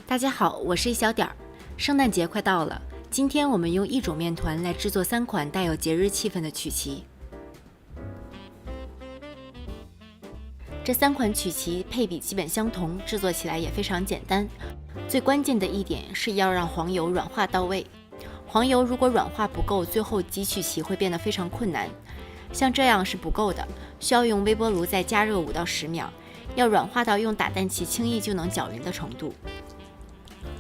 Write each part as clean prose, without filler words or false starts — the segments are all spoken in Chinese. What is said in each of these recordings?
大家好，我是一小点儿。圣诞节快到了，今天我们用一种面团来制作3款带有节日气氛的曲奇。这3款曲奇配比基本相同，制作起来也非常简单。最关键的一点是要让黄油软化到位。黄油如果软化不够，最后挤曲奇会变得非常困难。像这样是不够的，需要用微波炉再加热5到10秒，要软化到用打蛋器轻易就能搅匀的程度。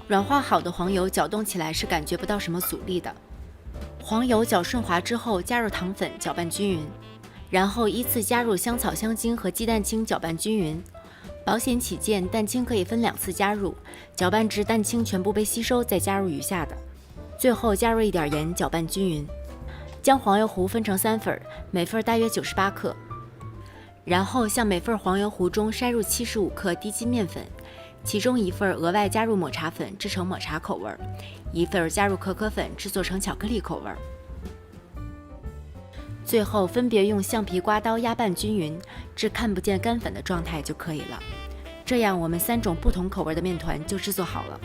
软化好的黄油搅动起来是感觉不到什么阻力的。黄油搅顺滑之后，加入糖粉搅拌均匀，然后依次加入香草、香精和鸡蛋清搅拌均匀。保险起见，蛋清可以分2次加入，搅拌至蛋清全部被吸收，再加入余下的。最后加入一点盐，搅拌均匀。将黄油糊分成3份，每份大约98克。然后向每份黄油糊中筛入75克低筋面粉，其中1份额外加入抹茶粉制成抹茶口味，1份加入可可粉制作成巧克力口味。最后分别用橡皮刮刀压拌均匀，至看不见干粉的状态就可以了。这样我们3种不同口味的面团就制作好了。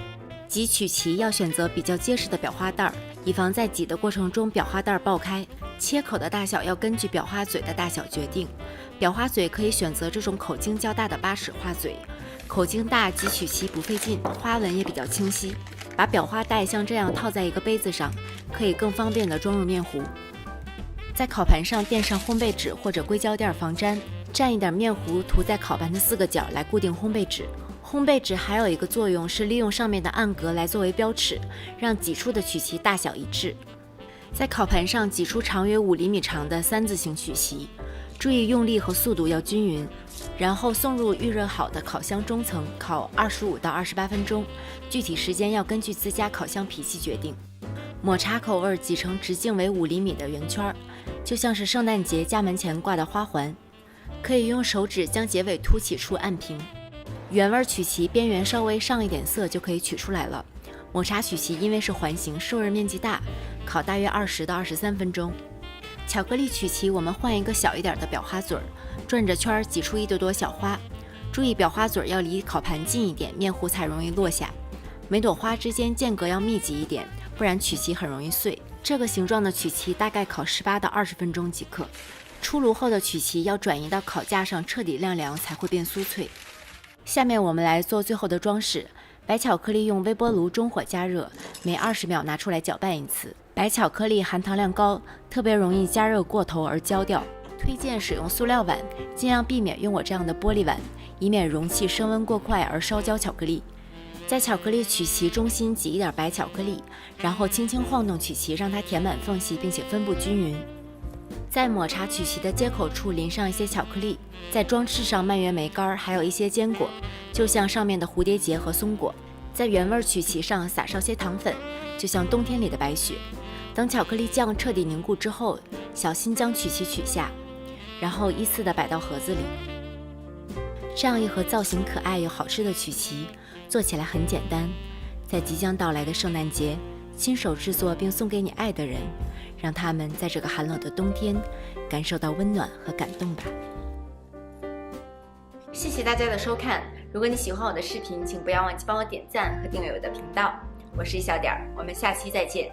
挤曲奇要选择比较结实的裱花袋，以防在挤的过程中裱花袋爆开。切口的大小要根据裱花嘴的大小决定，裱花嘴可以选择这种口径较大的巴氏花嘴，口径大挤曲奇不费劲，花纹也比较清晰。把裱花带像这样套在一个杯子上，可以更方便地装入面糊。在烤盘上垫上烘焙纸或者硅胶垫防粘，蘸一点面糊涂在烤盘的4个角来固定烘焙纸。烘焙纸还有一个作用是利用上面的暗格来作为标尺，让挤出的曲奇大小一致。在烤盘上挤出长约5厘米长的3字形曲奇，注意用力和速度要均匀，然后送入预热好的烤箱中层烤25到28分钟，具体时间要根据自家烤箱脾气决定。抹茶口味挤成直径为5厘米的圆圈，就像是圣诞节家门前挂的花环，可以用手指将结尾凸起处按平。原味曲奇边缘稍微上一点色就可以取出来了。抹茶曲奇因为是环形，受热面积大，烤大约20到23分钟。巧克力曲奇我们换一个小一点的裱花嘴，转着圈挤出1朵朵小花，注意裱花嘴要离烤盘近一点，面糊才容易落下。每朵花之间间隔要密集一点，不然曲奇很容易碎。这个形状的曲奇大概烤18到20分钟即可。出炉后的曲奇要转移到烤架上彻底晾凉才会变酥脆。下面我们来做最后的装饰。白巧克力用微波炉中火加热，每20秒拿出来搅拌1次。白巧克力含糖量高，特别容易加热过头而焦掉，推荐使用塑料碗，尽量避免用我这样的玻璃碗，以免容器升温过快而烧焦巧克力。在巧克力曲奇中心挤一点白巧克力，然后轻轻晃动曲奇，让它填满缝隙并且分布均匀。在抹茶曲奇的接口处淋上一些巧克力，在装饰上蔓越莓干，还有一些坚果，就像上面的蝴蝶结和松果。在原味曲奇上撒上些糖粉，就像冬天里的白雪。等巧克力酱彻底凝固之后，小心将曲奇取下，然后依次的摆到盒子里。这样一盒造型可爱又好吃的曲奇，做起来很简单。在即将到来的圣诞节，亲手制作并送给你爱的人，让他们在这个寒冷的冬天感受到温暖和感动吧。谢谢大家的收看，如果你喜欢我的视频，请不要忘记帮我点赞和订阅我的频道。我是一小点儿，我们下期再见。